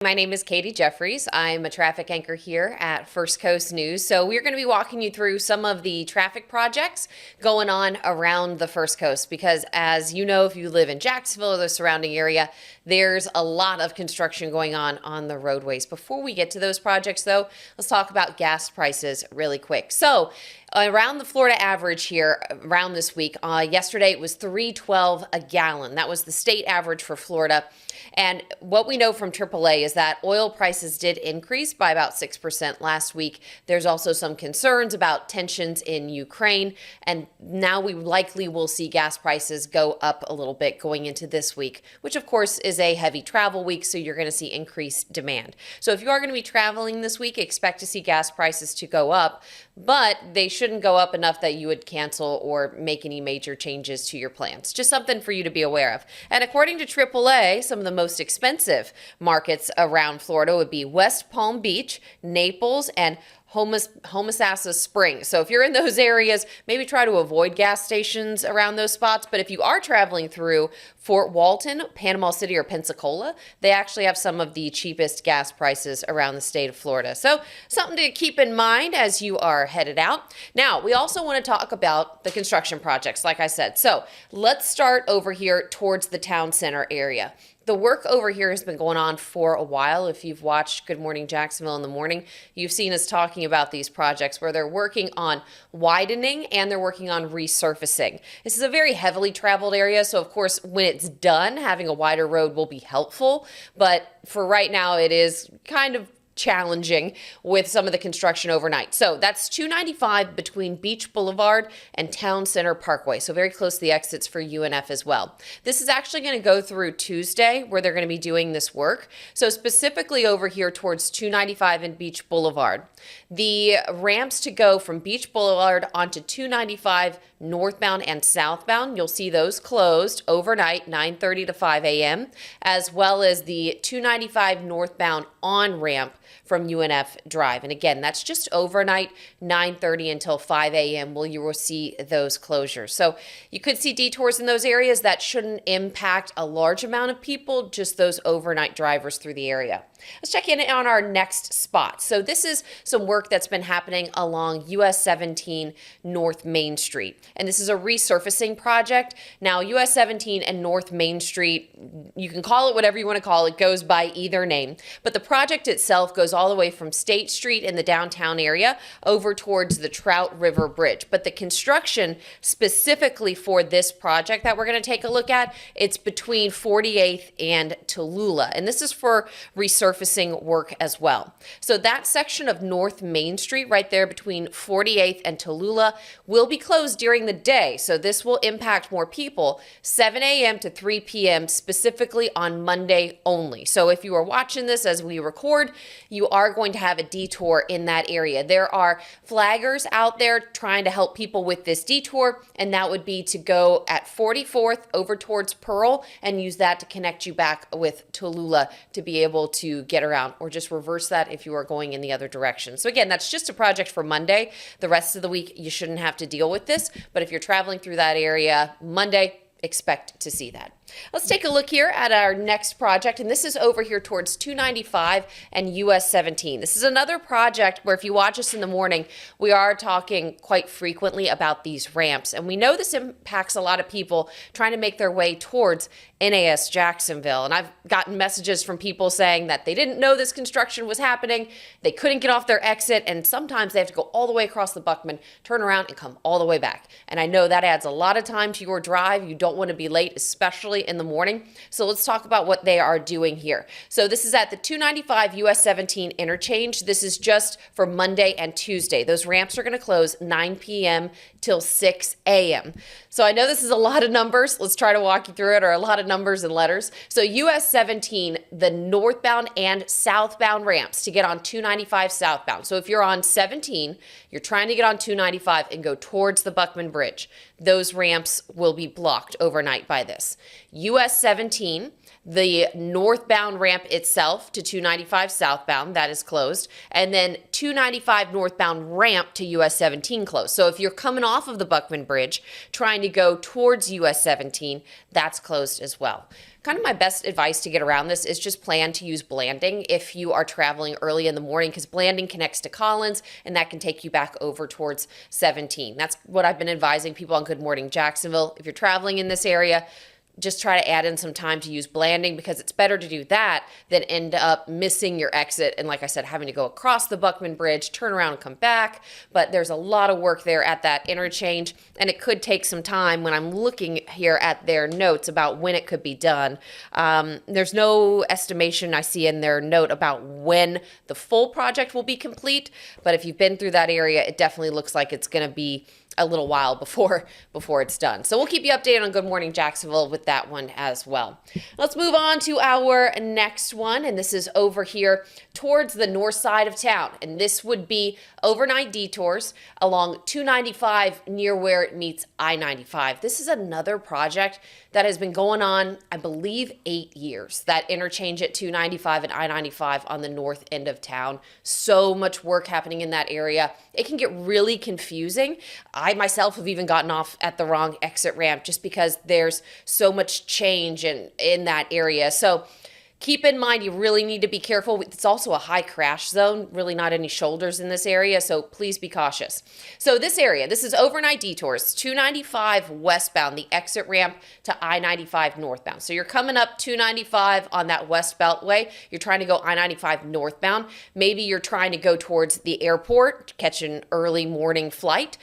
My name is Katie Jeffries. I'm a traffic anchor here at First Coast News. So we're going to be walking you through some of the traffic projects going on around the First Coast because, as you know, if you live in Jacksonville or the surrounding area, there's a lot of construction going on the roadways. Before we get to those projects, though, let's talk about gas prices really quick. So around the Florida average here around this week, yesterday it was $3.12 a gallon. That was the state average for Florida. And what we know from AAA is that oil prices did increase by about 6% last week. There's also some concerns about tensions in Ukraine, and now we likely will see gas prices go up a little bit going into this week, which of course is a heavy travel week, so you're going to see increased demand. So if you are going to be traveling this week, expect to see gas prices to go up, but they shouldn't go up enough that you would cancel or make any major changes to your plans. Just something for you to be aware of. And according to AAA, some of the most expensive markets around Florida would be West Palm Beach, Naples, and Homosassa Springs. So if you're in those areas, maybe try to avoid gas stations around those spots. But if you are traveling through Fort Walton, Panama City, or Pensacola, they actually have some of the cheapest gas prices around the state of Florida. So something to keep in mind as you are headed out. Now, we also want to talk about the construction projects, like I said. So let's start over here towards the town center area. The work over here has been going on for a while. If you've watched Good Morning Jacksonville in the morning, you've seen us talking about these projects where they're working on widening and they're working on resurfacing. This is a very heavily traveled area, so of course, when it's done, having a wider road will be helpful. But for right now, it is kind of challenging with some of the construction overnight. So that's 295 between Beach Boulevard and Town Center Parkway. So very close to the exits for UNF as well. This is actually going to go through Tuesday where they're going to be doing this work. So specifically over here towards 295 and Beach Boulevard. The ramps to go from Beach Boulevard onto 295 northbound and southbound, you'll see those closed overnight, 9:30 to 5 a.m., as well as the 295 northbound on-ramp from UNF Drive. And again, that's just overnight, 9:30 until 5 a.m. You will see those closures. So you could see detours in those areas. That shouldn't impact a large amount of people, just those overnight drivers through the area. Let's check in on our next spot. So this is some work that's been happening along US 17 North Main Street. And this is a resurfacing project. Now, US 17 and North Main Street, you can call it whatever you want to call it, goes by either name. But the project itself goes all the way from State Street in the downtown area over towards the Trout River Bridge. But the construction specifically for this project that we're going to take a look at, it's between 48th and Tallulah. And this is for resurfacing work as well. So that section of North Main Street right there between 48th and Tallulah will be closed during the day. So this will impact more people, 7 a.m. to 3 p.m. specifically on Monday only. So if you are watching this as we record, you are going to have a detour in that area. There are flaggers out there trying to help people with this detour, and that would be to go at 44th over towards Pearl and use that to connect you back with Tallulah to be able to get around, or just reverse that if you are going in the other direction. So again, that's just a project for Monday. The rest of the week, you shouldn't have to deal with this, but if you're traveling through that area Monday, expect to see that. Let's take a look here at our next project, and this is over here towards 295 and US 17. This is another project where if you watch us in the morning, we are talking quite frequently about these ramps, and we know this impacts a lot of people trying to make their way towards NAS Jacksonville. And I've gotten messages from people saying that they didn't know this construction was happening, they couldn't get off their exit, and sometimes they have to go all the way across the Buckman, turn around, and come all the way back. And I know that adds a lot of time to your drive. You don't want to be late, especially in the morning. So let's talk about what they are doing here. So this is at the 295 US 17 interchange. This is just for Monday and Tuesday. Those ramps are going to close 9 p.m. till 6 a.m. So I know this is a lot of numbers. Let's try to walk you through it, or a lot of numbers and letters. So US 17, the northbound and southbound ramps to get on 295 southbound. So if you're on 17, you're trying to get on 295 and go towards the Buckman Bridge. Those ramps will be blocked overnight by this. US 17, the northbound ramp itself to 295 southbound, that is closed, and then 295 northbound ramp to US 17 closed. So if you're coming off of the Buckman Bridge trying to go towards US 17, that's closed as well. Kind of my best advice to get around this is just plan to use Blanding if you are traveling early in the morning, because Blanding connects to Collins and that can take you back over towards 17. That's what I've been advising people on Good Morning Jacksonville. If you're traveling in this area, just try to add in some time to use Blanding, because it's better to do that than end up missing your exit and, like I said, having to go across the Buckman Bridge, turn around and come back. But there's a lot of work there at that interchange, and it could take some time. When I'm looking here at their notes about when it could be done, there's no estimation I see in their note about when the full project will be complete. But if you've been through that area, it definitely looks like it's going to be a little while before it's done. So we'll keep you updated on Good Morning Jacksonville with that one as well. Let's move on to our next one, and this is over here towards the north side of town. And this would be overnight detours along 295 near where it meets I-95. This is another project that has been going on, I believe, 8 years. That interchange at 295 and I-95 on the north end of town. So much work happening in that area. It can get really confusing. I myself have even gotten off at the wrong exit ramp just because there's so much change in that area. So keep in mind, you really need to be careful. It's also a high crash zone, really not any shoulders in this area, so please be cautious. So this area, this is overnight detours, 295 westbound, the exit ramp to I-95 northbound. So you're coming up 295 on that west beltway. You're trying to go I-95 northbound. Maybe you're trying to go towards the airport, catch an early morning flight.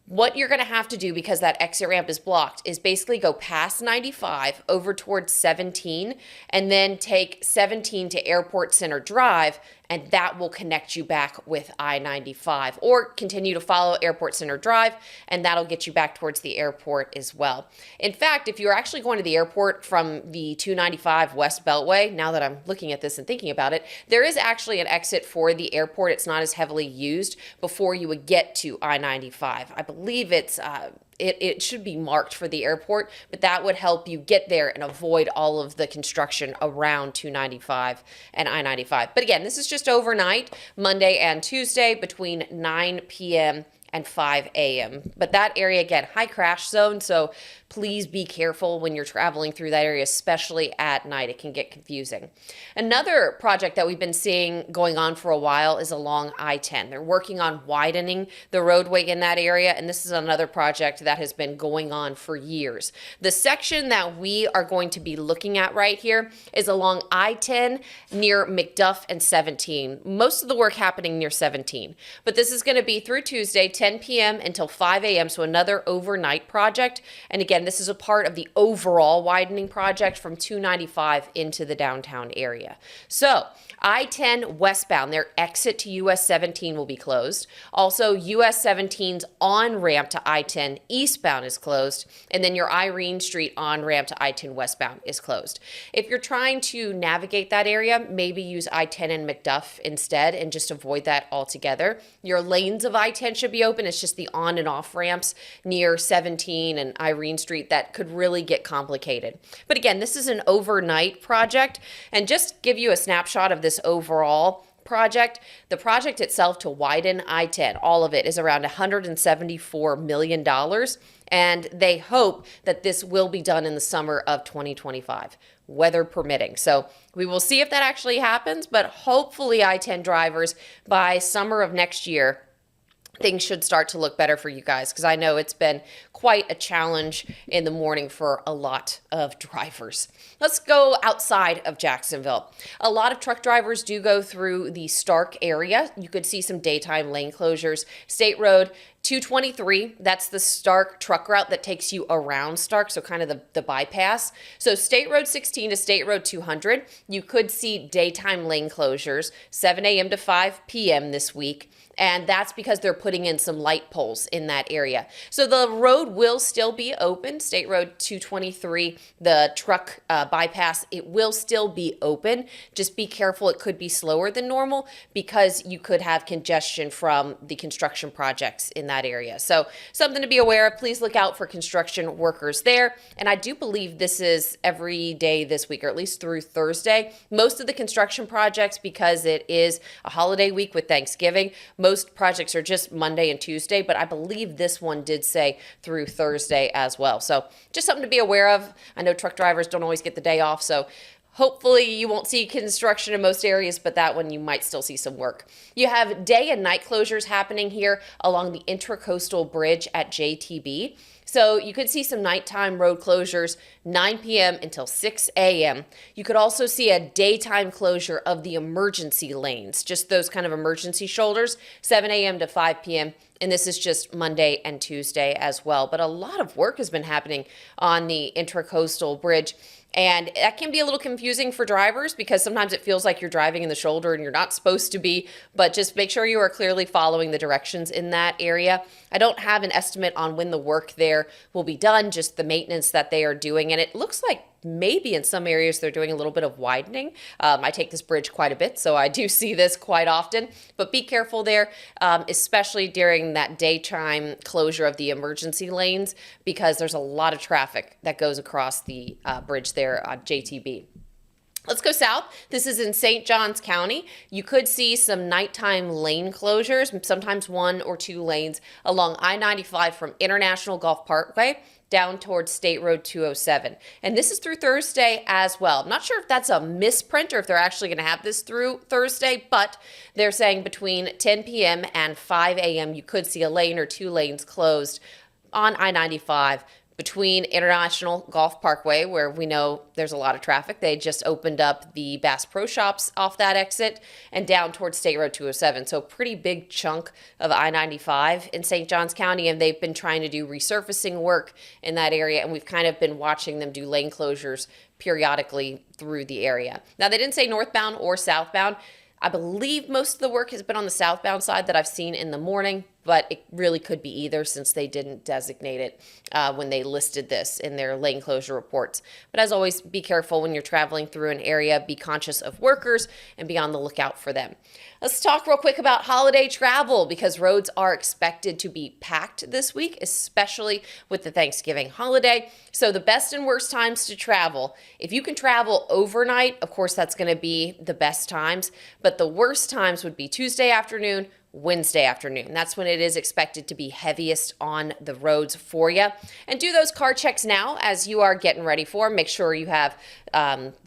What you're going to have to do, because that exit ramp is blocked, is basically go past 95 over towards 17 and then take 17 to Airport Center Drive, and that will connect you back with I-95, or continue to follow Airport Center Drive, and that'll get you back towards the airport as well. In fact, if you're actually going to the airport from the 295 West Beltway, now that I'm looking at this and thinking about it, there is actually an exit for the airport. It's not as heavily used before you would get to I-95. I believe it's it should be marked for the airport, but that would help you get there and avoid all of the construction around 295 and I-95. But again, this is just overnight, Monday and Tuesday between 9 p.m. and 5 a.m. But that area, again, high crash zone, so please be careful when you're traveling through that area, especially at night. It can get confusing. Another project that we've been seeing going on for a while is along I-10. They're working on widening the roadway in that area, and this is another project that has been going on for years. The section that we are going to be looking at right here is along I-10 near McDuff and 17. Most of the work happening near 17, but this is going to be through Tuesday, 10 p.m. until 5 a.m., so another overnight project. And again, this is a part of the overall widening project from 295 into the downtown area. So I-10 westbound, their exit to US 17 will be closed. Also, US 17's on-ramp to I-10 eastbound is closed. And then your Irene Street on-ramp to I-10 westbound is closed. If you're trying to navigate that area, maybe use I-10 and McDuff instead and just avoid that altogether. Your lanes of I-10 should be open. It's just the on and off ramps near 17 and Irene Street that could really get complicated. But again, this is an overnight project, and just give you a snapshot of this overall project. The project itself to widen I-10, all of it, is around $174 million, and they hope that this will be done in the summer of 2025, weather permitting. So we will see if that actually happens, but hopefully I-10 drivers by summer of next year, things should start to look better for you guys, because I know it's been quite a challenge in the morning for a lot of drivers. Let's go outside of Jacksonville. A lot of truck drivers do go through the Stark area. You could see some daytime lane closures. State Road 223, that's the Stark truck route that takes you around Stark, so kind of the bypass. So State Road 16 to State Road 200, you could see daytime lane closures, 7 a.m. to 5 p.m. this week. And that's because they're putting in some light poles in that area. So the road will still be open. State Road 223, the truck bypass, it will still be open. Just be careful. It could be slower than normal because you could have congestion from the construction projects in that that area. So something to be aware of. Please look out for construction workers there. And I do believe this is every day this week, or at least through Thursday. Most of the construction projects, because it is a holiday week with Thanksgiving, most projects are just Monday and Tuesday, but I believe this one did say through Thursday as well. So just something to be aware of. I know truck drivers don't always get the day off, so hopefully you won't see construction in most areas, but that one you might still see some work. You have day and night closures happening here along the Intracoastal Bridge at JTB. So you could see some nighttime road closures 9 p.m. until 6 a.m. You could also see a daytime closure of the emergency lanes, just those kind of emergency shoulders, 7 a.m. to 5 p.m. And this is just Monday and Tuesday as well. But a lot of work has been happening on the Intracoastal Bridge. And that can be a little confusing for drivers because sometimes it feels like you're driving in the shoulder and you're not supposed to be, but just make sure you are clearly following the directions in that area. I don't have an estimate on when the work there will be done, just the maintenance that they are doing. And it looks like maybe in some areas they're doing a little bit of widening. I take this bridge quite a bit, so I do see this quite often. But be careful there, especially during that daytime closure of the emergency lanes, because there's a lot of traffic that goes across the bridge there on JTB. Let's go south. This is in St. Johns County. You could see some nighttime lane closures, sometimes 1 or 2 lanes along I-95 from International Golf Parkway down towards State Road 207. And this is through Thursday as well. I'm not sure if that's a misprint or if they're actually going to have this through Thursday, but they're saying between 10 p.m. and 5 a.m. you could see a lane or 2 lanes closed on I-95 between International Golf Parkway, where we know there's a lot of traffic. They just opened up the Bass Pro Shops off that exit, and down towards State Road 207. So pretty big chunk of I-95 in St. Johns County, and they've been trying to do resurfacing work in that area, and we've kind of been watching them do lane closures periodically through the area. Now, they didn't say northbound or southbound. I believe most of the work has been on the southbound side that I've seen in the morning, but it really could be either since they didn't designate it when they listed this in their lane closure reports. But as always, be careful when you're traveling through an area. Be conscious of workers and be on the lookout for them. Let's talk real quick about holiday travel because roads are expected to be packed this week, especially with the Thanksgiving holiday. So the best and worst times to travel. If you can travel overnight, of course, that's going to be the best times. But the worst times would be Tuesday afternoon, Wednesday afternoon. That's when it is expected to be heaviest on the roads for you. And do those car checks now as you are getting ready for them. Make sure you have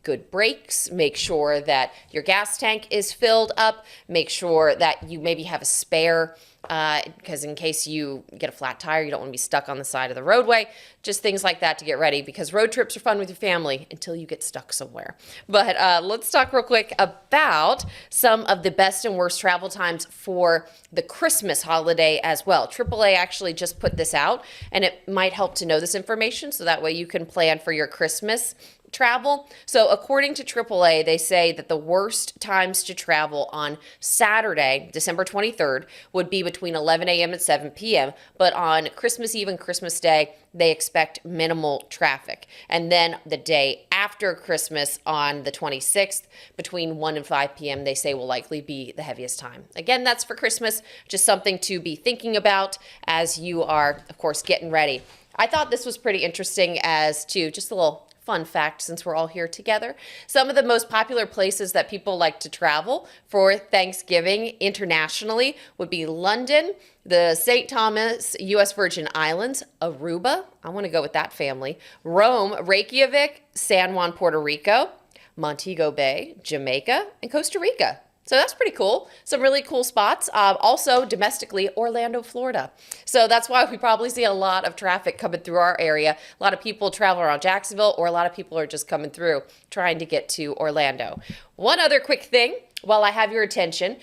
good brakes. Make sure that your gas tank is filled up. Make sure that you maybe have a spare because in case you get a flat tire, you don't want to be stuck on the side of the roadway. Just things like that to get ready because road trips are fun with your family until you get stuck somewhere. But let's talk real quick about some of the best and worst travel times for the Christmas holiday as well. AAA actually just put this out, and it might help to know this information so that way you can plan for your Christmas travel. So according to AAA, they say that the worst times to travel on Saturday, December 23rd, would be between 11 a.m. and 7 p.m. But on Christmas Eve and Christmas Day, they expect minimal traffic. And then the day after Christmas on the 26th, between 1 and 5 p.m., they say will likely be the heaviest time. Again, that's for Christmas, just something to be thinking about as you are, of course, getting ready. I thought this was pretty interesting as to just a little fun fact since we're all here together. Some of the most popular places that people like to travel for Thanksgiving internationally would be London, the St. Thomas, U.S. Virgin Islands, Aruba, I want to go with that family, Rome, Reykjavik, San Juan, Puerto Rico, Montego Bay, Jamaica, and Costa Rica. So that's pretty cool. Some really cool spots. Also, domestically, Orlando, Florida. So that's why we probably see a lot of traffic coming through our area. A lot of people travel around Jacksonville, or a lot of people are just coming through trying to get to Orlando. One other quick thing while I have your attention,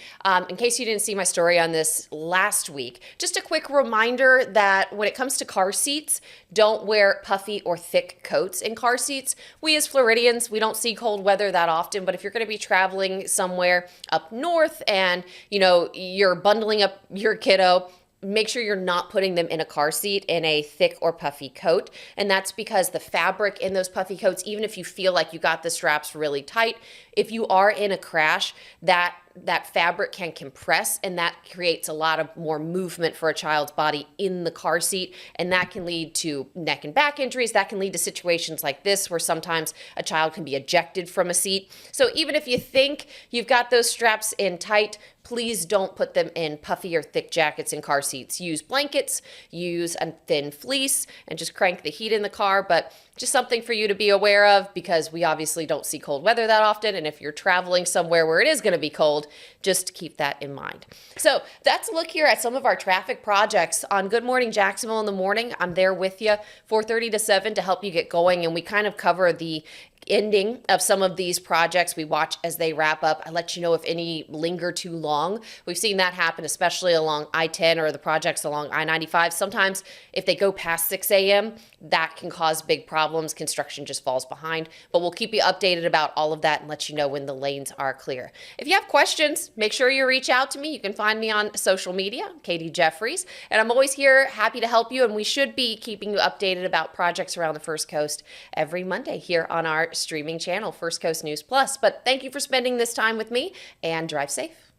in case you didn't see my story on this last week, just a quick reminder that when it comes to car seats, don't wear puffy or thick coats in car seats. We as Floridians, we don't see cold weather that often, but if you're going to be traveling somewhere up north and, you know, you're bundling up your kiddo, make sure you're not putting them in a car seat in a thick or puffy coat. And that's because the fabric in those puffy coats, even if you feel like you got the straps really tight, if you are in a crash, that that fabric can compress, and that creates a lot of more movement for a child's body in the car seat, and that can lead to neck and back injuries. That can lead to situations like this where sometimes a child can be ejected from a seat. So even if you think you've got those straps in tight, please don't put them in puffy or thick jackets in car seats. Use blankets, use a thin fleece, and just crank the heat in the car. But just something for you to be aware of, because we obviously don't see cold weather that often. And if you're traveling somewhere where it is going to be cold, just keep that in mind. So that's a look here at some of our traffic projects on Good Morning Jacksonville in the morning. I'm there with you 4:30 to 7 to help you get going. And we kind of cover the ending of some of these projects. We watch as they wrap up. I let you know if any linger too long. We've seen that happen, especially along I-10 or the projects along I-95. Sometimes if they go past 6 a.m., that can cause big problems. Construction just falls behind. But we'll keep you updated about all of that and let you know when the lanes are clear. If you have questions, make sure you reach out to me. You can find me on social media, Katie Jeffries, and I'm always here, happy to help you. And we should be keeping you updated about projects around the First Coast every Monday here on our streaming channel, First Coast News Plus. But thank you for spending this time with me, and drive safe.